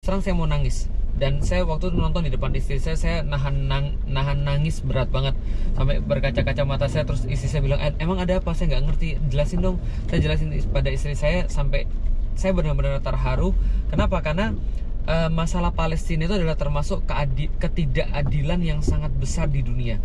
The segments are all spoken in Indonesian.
terang saya mau nangis. Dan saya waktu itu nonton di depan istri saya nahan nangis berat banget sampai berkaca-kaca mata saya. Terus istri saya bilang, emang ada apa, saya nggak ngerti, jelasin dong. Saya jelasin pada istri saya sampai saya benar-benar terharu. Kenapa? Karena masalah Palestina itu adalah termasuk ketidakadilan yang sangat besar di dunia.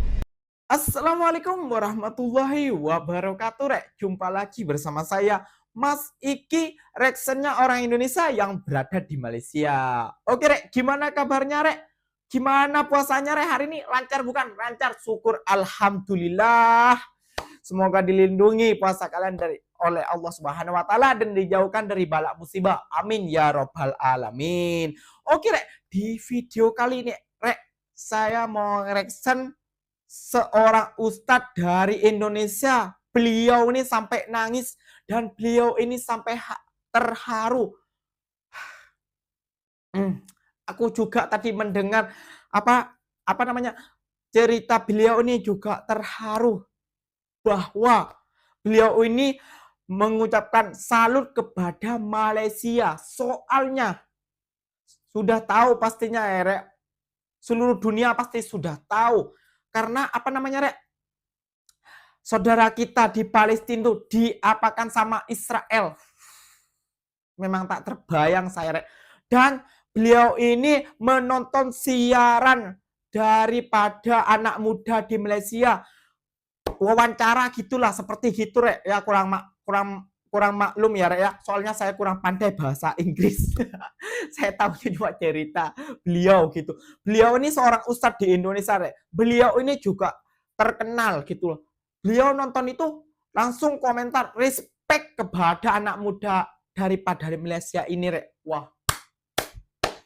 Assalamualaikum warahmatullahi wabarakatuh, Rek. Jumpa lagi bersama saya, Mas Iki, reactionnya orang Indonesia yang berada di Malaysia. Oke, Rek, gimana kabarnya, Rek? Gimana puasanya, Rek, hari ini? Lancar bukan? Lancar, syukur, alhamdulillah. Semoga dilindungi puasa kalian oleh Allah Subhanahu wa taala dan dijauhkan dari balak musibah. Amin ya robbal alamin. Oke, Rek, di video kali ini, Rek, saya mau reaction seorang ustadz dari Indonesia. Beliau ini sampai nangis dan beliau ini sampai terharu. Aku juga tadi mendengar apa namanya cerita beliau ini juga terharu bahwa beliau ini mengucapkan salut kepada Malaysia. Soalnya sudah tahu pastinya ya, Rek. Seluruh dunia pasti sudah tahu. Karena apa namanya, Rek? Saudara kita di Palestina itu diapakan sama Israel. Memang tak terbayang saya, Rek. Dan beliau ini menonton siaran daripada anak muda di Malaysia. Wawancara gitulah, seperti gitu, Rek. Ya kurang maklum ya, Rek, ya. Soalnya saya kurang pandai bahasa Inggris. Saya tahu cuma cerita beliau gitu. Beliau ini seorang ustadz di Indonesia, Rek. Beliau ini juga terkenal gitu loh. Beliau nonton itu langsung komentar respect kepada anak muda dari Malaysia ini, Rek. Wah.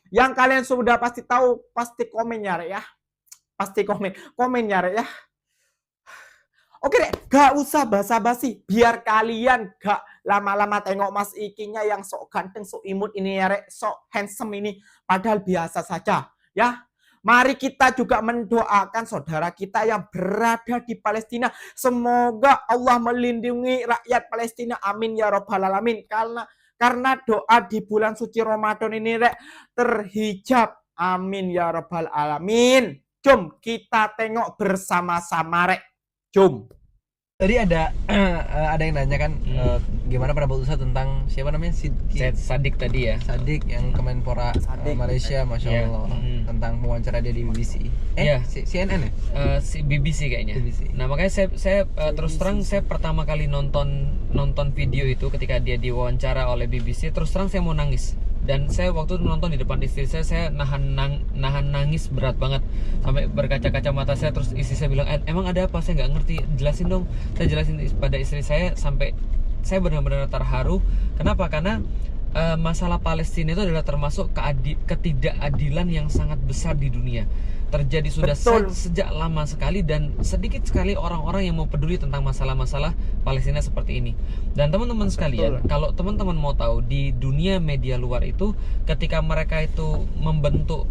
Yang kalian sudah pasti tahu, pasti komen ya, Rek, ya. Pasti komen ya, Rek, ya. Oke, Rek, gak usah basa-basi, biar kalian gak lama-lama tengok Mas Ikinya yang sok ganteng, sok imut ini ya, Rek, sok handsome ini, padahal biasa saja, ya. Mari kita juga mendoakan saudara kita yang berada di Palestina. Semoga Allah melindungi rakyat Palestina, amin ya robbal alamin. Karena doa di bulan suci Ramadan ini, Rek, terhijab, amin ya robbal alamin. Jom kita tengok bersama-sama, Rek. Jom. Tadi ada yang nanya kan, gimana pendapat Ustaz tentang siapa namanya Sadik tadi ya. Sadik yang Kemenpora Malaysia, masya Allah, tentang wawancara dia di BBC. CNN ya? BBC kayaknya. BBC. Nah makanya saya terus terang saya pertama kali nonton video itu ketika dia diwawancara oleh BBC. Terus terang saya mau nangis. Dan saya waktu itu nonton di depan istri saya nahan nangis berat banget sampai berkaca-kaca mata saya. Terus istri saya bilang, emang ada apa, saya nggak ngerti, jelasin dong. Saya jelasin pada istri saya sampai saya benar-benar terharu. Kenapa? Karena masalah Palestina itu adalah termasuk ketidakadilan yang sangat besar di dunia. Terjadi sudah sejak lama sekali dan sedikit sekali orang-orang yang mau peduli tentang masalah-masalah Palestina seperti ini. Dan teman-teman sekalian, kalau teman-teman mau tahu, di dunia media luar itu ketika mereka itu membentuk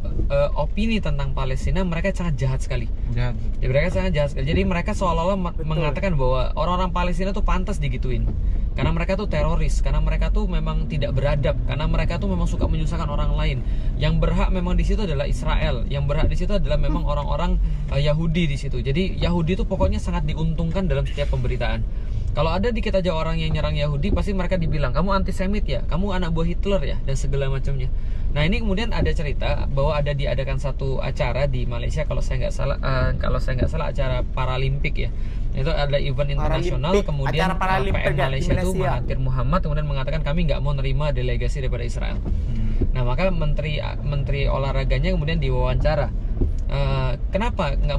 opini tentang Palestina, mereka sangat jahat sekali. Jadi mereka sangat jahat sekali. Jadi mereka seolah-olah mengatakan bahwa orang-orang Palestina tuh pantas digituin. Karena mereka tuh teroris, karena mereka tuh memang tidak beradab, karena mereka tuh memang suka menyusahkan orang lain. Yang berhak memang di situ adalah Israel, yang berhak di situ adalah memang orang-orang Yahudi di situ. Jadi Yahudi tuh pokoknya sangat diuntungkan dalam setiap pemberitaan. Kalau ada dikit aja orang yang nyerang Yahudi, pasti mereka dibilang, kamu antisemit ya, kamu anak buah Hitler ya, dan segala macamnya. Nah ini kemudian ada cerita bahwa ada diadakan satu acara di Malaysia, kalau saya nggak salah acara Paralimpik ya. Itu ada event internasional, kemudian PM Malaysia itu Mahathir Muhammad kemudian mengatakan kami nggak mau nerima delegasi daripada Israel. Nah maka menteri olahraganya kemudian diwawancara. Kenapa nggak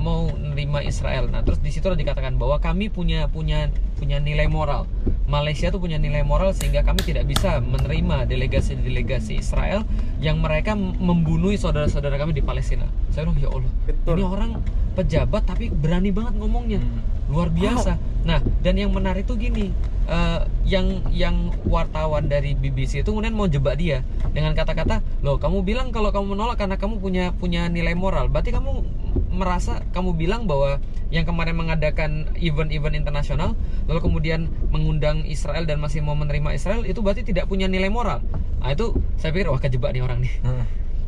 mau nerima Israel? Nah terus di situ dikatakan bahwa kami punya nilai moral. Malaysia tuh punya nilai moral sehingga kami tidak bisa menerima delegasi Israel yang mereka membunuh saudara-saudara kami di Palestina. Saya bilang, ya Allah, ini orang pejabat tapi berani banget ngomongnya, luar biasa. Nah dan yang menarik tuh gini, yang wartawan dari BBC itu kemudian mau jebak dia dengan kata-kata, loh kamu bilang kalau kamu menolak karena kamu punya nilai moral, berarti kamu bilang bahwa yang kemarin mengadakan event-event internasional lalu kemudian mengundang Israel dan masih mau menerima Israel itu berarti tidak punya nilai moral. Nah, itu saya pikir wah kejebak nih orang nih.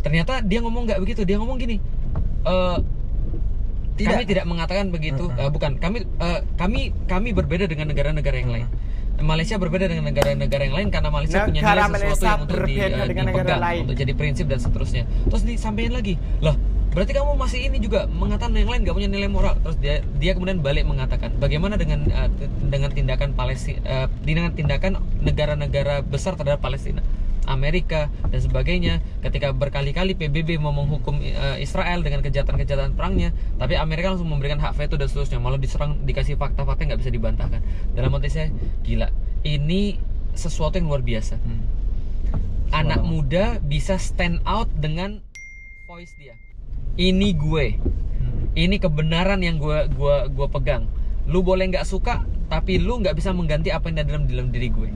Ternyata dia ngomong nggak begitu, dia ngomong gini, kami tidak mengatakan begitu, bukan, kami berbeda dengan negara-negara yang lain. Malaysia berbeda dengan negara-negara yang lain karena Malaysia punya nilai sesuatu yang untuk dipegang, untuk jadi prinsip dan seterusnya. Terus disampaikan lagi, lah berarti kamu masih ini juga mengatakan yang lain nggak punya nilai moral. Terus dia kemudian balik mengatakan, bagaimana dengan tindakan Palestina, dengan tindakan negara-negara besar terhadap Palestina, Amerika dan sebagainya, ketika berkali-kali PBB mau menghukum Israel dengan kejahatan-kejahatan perangnya, tapi Amerika langsung memberikan hak veto dan seterusnya, malah diserang, dikasih fakta-fakta yang nggak bisa dibantahkan. Dalam hati saya, gila, ini sesuatu yang luar biasa. Anak muda bisa stand out dengan voice dia. Ini gue, ini kebenaran yang gue pegang. Lu boleh nggak suka, tapi lu nggak bisa mengganti apa yang ada dalam diri gue.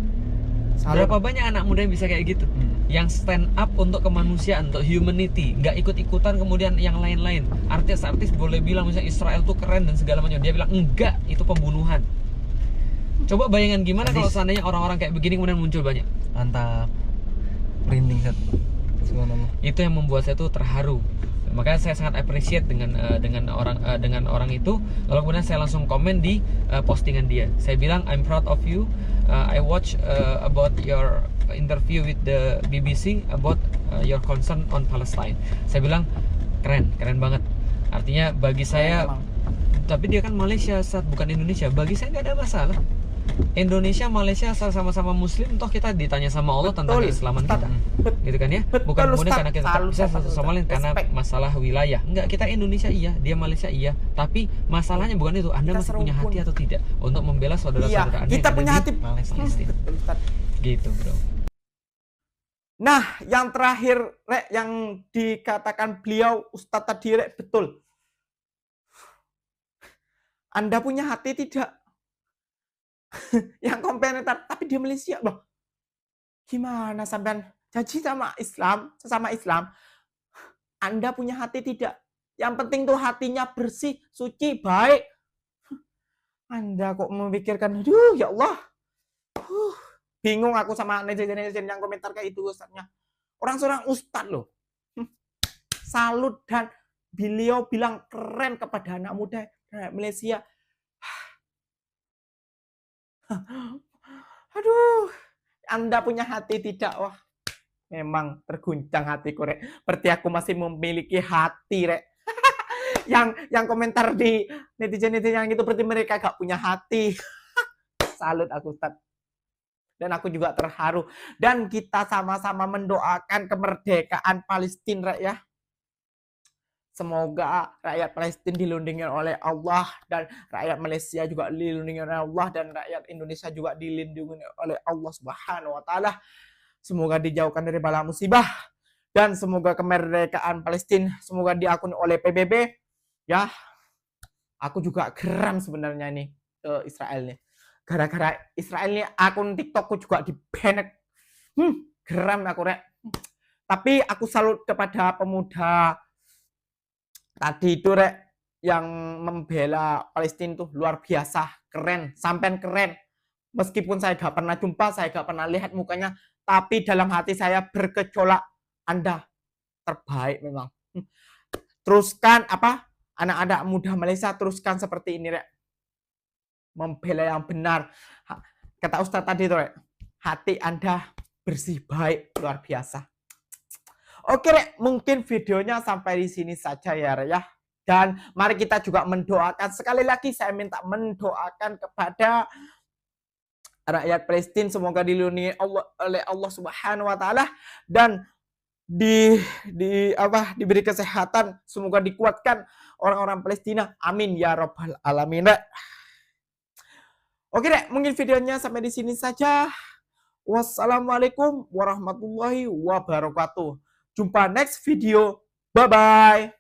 Berapa banyak anak muda yang bisa kayak gitu, yang stand up untuk kemanusiaan, untuk humanity, nggak ikut-ikutan kemudian yang lain-lain. Artis-artis boleh bilang misalnya Israel tuh keren dan segala macam, dia bilang enggak, itu pembunuhan. Coba bayangan gimana kalau seandainya orang-orang kayak begini kemudian muncul banyak. Mantap, merinding set. Itu yang membuat saya tuh terharu. Makanya saya sangat appreciate dengan orang itu. Lalu kemudian saya langsung komen di postingan dia. Saya bilang, I'm proud of you. I watch about your interview with the BBC about your concern on Palestine. Saya bilang keren banget. Artinya bagi saya, tapi dia kan Malaysia, bukan Indonesia. Bagi saya nggak ada masalah. Indonesia, Malaysia sama-sama Muslim, toh kita ditanya sama Allah tentang keislaman kita, gitu kan ya? Bukan kemudian karena kita bisa satu sama lain karena masalah wilayah. Enggak, kita Indonesia iya, dia Malaysia iya, tapi masalahnya bukan itu. Anda masih punya hati atau tidak untuk membela saudara-saudara Anda? Kita punya hati, Palestina. Gitu, bro. Nah, yang terakhir, Rek, yang dikatakan beliau Ustadz tadi, Rek, betul. Anda punya hati tidak? Yang komentar, tapi dia Malaysia loh. Gimana sampean janji sama Islam, sesama Islam, Anda punya hati tidak? Yang penting tuh hatinya bersih, suci, baik. Anda kok memikirkan, aduh ya Allah. Bingung aku sama netizen yang komentar kayak itu Ustaznya. Orang seorang Ustadz loh. Salut, dan beliau bilang keren kepada anak muda Malaysia. Aduh, Anda punya hati tidak? Wah, memang terguncang hatiku, Rek. Berarti aku masih memiliki hati, Rek. yang komentar di netizen yang itu berarti mereka gak punya hati. Salut aku, Ustaz. Dan aku juga terharu. Dan kita sama-sama mendoakan kemerdekaan Palestina, Rek, ya. Semoga rakyat Palestina dilindungi oleh Allah, dan rakyat Malaysia juga dilindungi oleh Allah, dan rakyat Indonesia juga dilindungi oleh Allah Subhanahu wa taala. Semoga dijauhkan dari bala musibah, dan semoga kemerdekaan Palestina semoga diakui oleh PBB. Ya, aku juga geram sebenarnya ini Israel nih. Gara-gara Israel nih akun TikTokku juga di-ban. Geram aku, Rek. Tapi aku salut kepada pemuda tadi itu, Rek, yang membela Palestina tuh luar biasa, keren, sampean keren. Meskipun saya gak pernah jumpa, saya gak pernah lihat mukanya, tapi dalam hati saya bergejolak, Anda terbaik memang. Teruskan anak-anak muda Malaysia, teruskan seperti ini, Rek. Membela yang benar. Kata Ustadz tadi tuh, Rek, hati Anda bersih, baik, luar biasa. Oke, Rek, mungkin videonya sampai di sini saja ya, Rek, ya. Dan mari kita juga mendoakan, sekali lagi saya minta mendoakan kepada rakyat Palestina, semoga dilindungi oleh Allah Subhanahu wa taala, dan diberi kesehatan, semoga dikuatkan orang-orang Palestina. Amin ya rabbal alamin, Rek. Oke, Rek, mungkin videonya sampai di sini saja. Wassalamualaikum warahmatullahi wabarakatuh. Jumpa next video. Bye-bye.